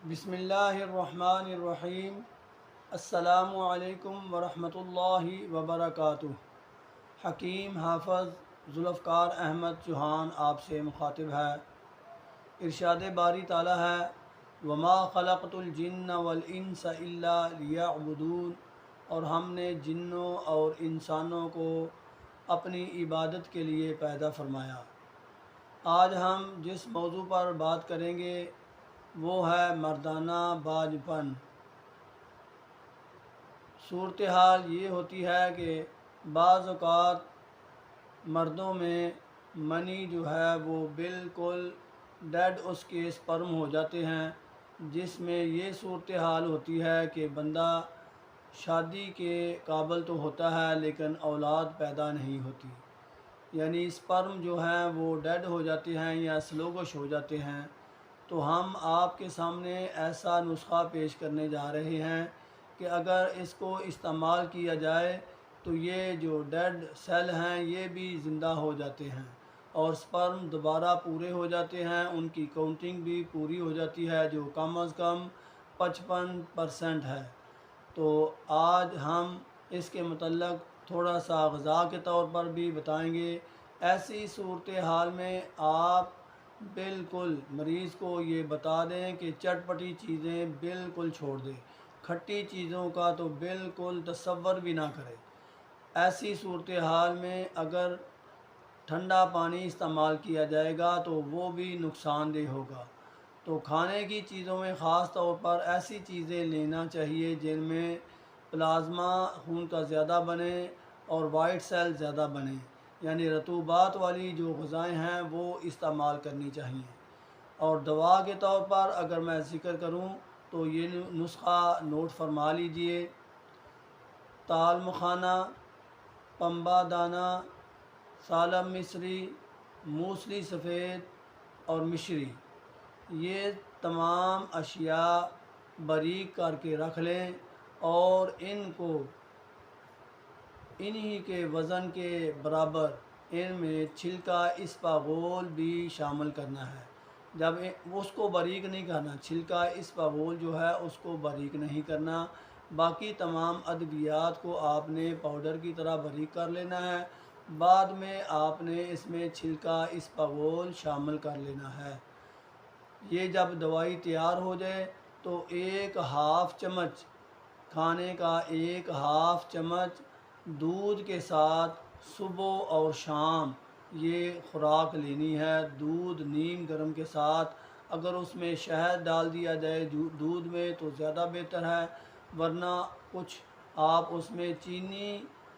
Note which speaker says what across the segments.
Speaker 1: بسم اللہ الرحمن الرحیم۔ السلام علیکم ورحمۃ اللہ وبرکاتہ۔ حکیم حافظ ذوالفقار احمد چوہان آپ سے مخاطب ہے۔ ارشاد باری تعالیٰ ہے وما خلقت الجن والانس الا لیعبدون، اور ہم نے جنوں اور انسانوں کو اپنی عبادت کے لیے پیدا فرمایا۔ آج ہم جس موضوع پر بات کریں گے وہ ہے مردانہ باج پن۔ صورتحال یہ ہوتی ہے کہ بعض اوقات مردوں میں منی جو ہے وہ بالکل ڈیڈ اس کے سپرم ہو جاتے ہیں، جس میں یہ صورتحال ہوتی ہے کہ بندہ شادی کے قابل تو ہوتا ہے لیکن اولاد پیدا نہیں ہوتی، یعنی سپرم جو ہیں وہ ڈیڈ ہو جاتے ہیں یا سلوگش ہو جاتے ہیں۔ تو ہم آپ کے سامنے ایسا نسخہ پیش کرنے جا رہے ہیں کہ اگر اس کو استعمال کیا جائے تو یہ جو ڈیڈ سیل ہیں یہ بھی زندہ ہو جاتے ہیں اور سپرم دوبارہ پورے ہو جاتے ہیں، ان کی کاؤنٹنگ بھی پوری ہو جاتی ہے جو کم از کم 55% ہے۔ تو آج ہم اس کے متعلق تھوڑا سا غذا کے طور پر بھی بتائیں گے۔ ایسی صورتحال میں آپ بالکل مریض کو یہ بتا دیں کہ چٹپٹی چیزیں بالکل چھوڑ دیں، کھٹی چیزوں کا تو بالکل تصور بھی نہ کرے۔ ایسی صورتحال میں اگر ٹھنڈا پانی استعمال کیا جائے گا تو وہ بھی نقصان دہ ہوگا۔ تو کھانے کی چیزوں میں خاص طور پر ایسی چیزیں لینا چاہیے جن میں پلازما خون کا زیادہ بنے اور وائٹ سیل زیادہ بنے، یعنی رطوبات والی جو غذائیں ہیں وہ استعمال کرنی چاہیے۔ اور دوا کے طور پر اگر میں ذکر کروں تو یہ نسخہ نوٹ فرما لیجئے: تال مکھانا، پمبا دانہ، سالم مصری، موسلی سفید اور مشری، یہ تمام اشیاء باریک کر کے رکھ لیں اور ان کو انہی کے وزن کے برابر ان میں چھلکا اسپاغول بھی شامل کرنا ہے۔ جب اس کو باریک نہیں کرنا، چھلکا اسپاغول جو ہے اس کو باریک نہیں کرنا، باقی تمام ادویات کو آپ نے پاؤڈر کی طرح باریک کر لینا ہے، بعد میں آپ نے اس میں چھلکا اسپاغول شامل کر لینا ہے۔ یہ جب دوائی تیار ہو جائے تو ایک ہاف چمچ کھانے کا ایک ہاف چمچ دودھ کے ساتھ صبح اور شام یہ خوراک لینی ہے۔ دودھ نیم گرم کے ساتھ، اگر اس میں شہد ڈال دیا جائے دودھ میں تو زیادہ بہتر ہے، ورنہ کچھ آپ اس میں چینی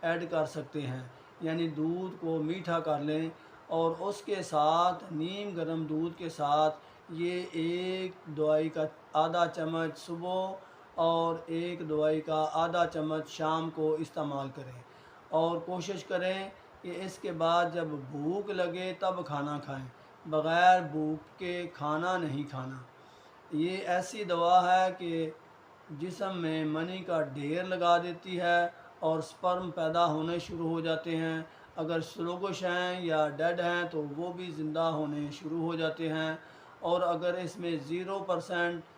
Speaker 1: ایڈ کر سکتے ہیں، یعنی دودھ کو میٹھا کر لیں اور اس کے ساتھ نیم گرم دودھ کے ساتھ یہ ایک دوائی کا آدھا چمچ صبح اور ایک دوائی کا آدھا چمچ شام کو استعمال کریں، اور کوشش کریں کہ اس کے بعد جب بھوک لگے تب کھانا کھائیں، بغیر بھوک کے کھانا نہیں کھانا۔ یہ ایسی دوا ہے کہ جسم میں منی کا ڈھیر لگا دیتی ہے اور سپرم پیدا ہونے شروع ہو جاتے ہیں، اگر سلوگش ہیں یا ڈیڈ ہیں تو وہ بھی زندہ ہونے شروع ہو جاتے ہیں، اور اگر اس میں 0%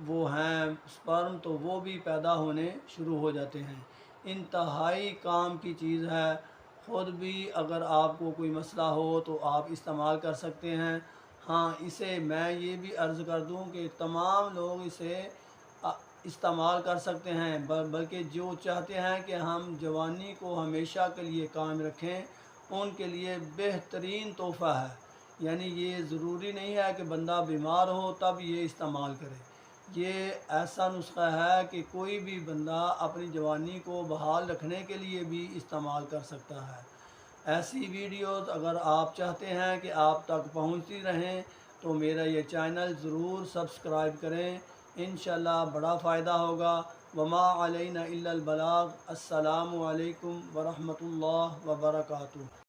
Speaker 1: وہ ہیں سپرم تو وہ بھی پیدا ہونے شروع ہو جاتے ہیں۔ انتہائی کام کی چیز ہے، خود بھی اگر آپ کو کوئی مسئلہ ہو تو آپ استعمال کر سکتے ہیں۔ ہاں، اسے میں یہ بھی عرض کر دوں کہ تمام لوگ اسے استعمال کر سکتے ہیں، بلکہ جو چاہتے ہیں کہ ہم جوانی کو ہمیشہ کے لیے قائم رکھیں ان کے لیے بہترین تحفہ ہے، یعنی یہ ضروری نہیں ہے کہ بندہ بیمار ہو تب یہ استعمال کرے، یہ ایسا نسخہ ہے کہ کوئی بھی بندہ اپنی جوانی کو بحال رکھنے کے لیے بھی استعمال کر سکتا ہے۔ ایسی ویڈیوز اگر آپ چاہتے ہیں کہ آپ تک پہنچتی رہیں تو میرا یہ چینل ضرور سبسکرائب کریں، انشاءاللہ بڑا فائدہ ہوگا۔ وما علینا الا البلاغ۔ السلام علیکم ورحمۃ اللہ وبرکاتہ۔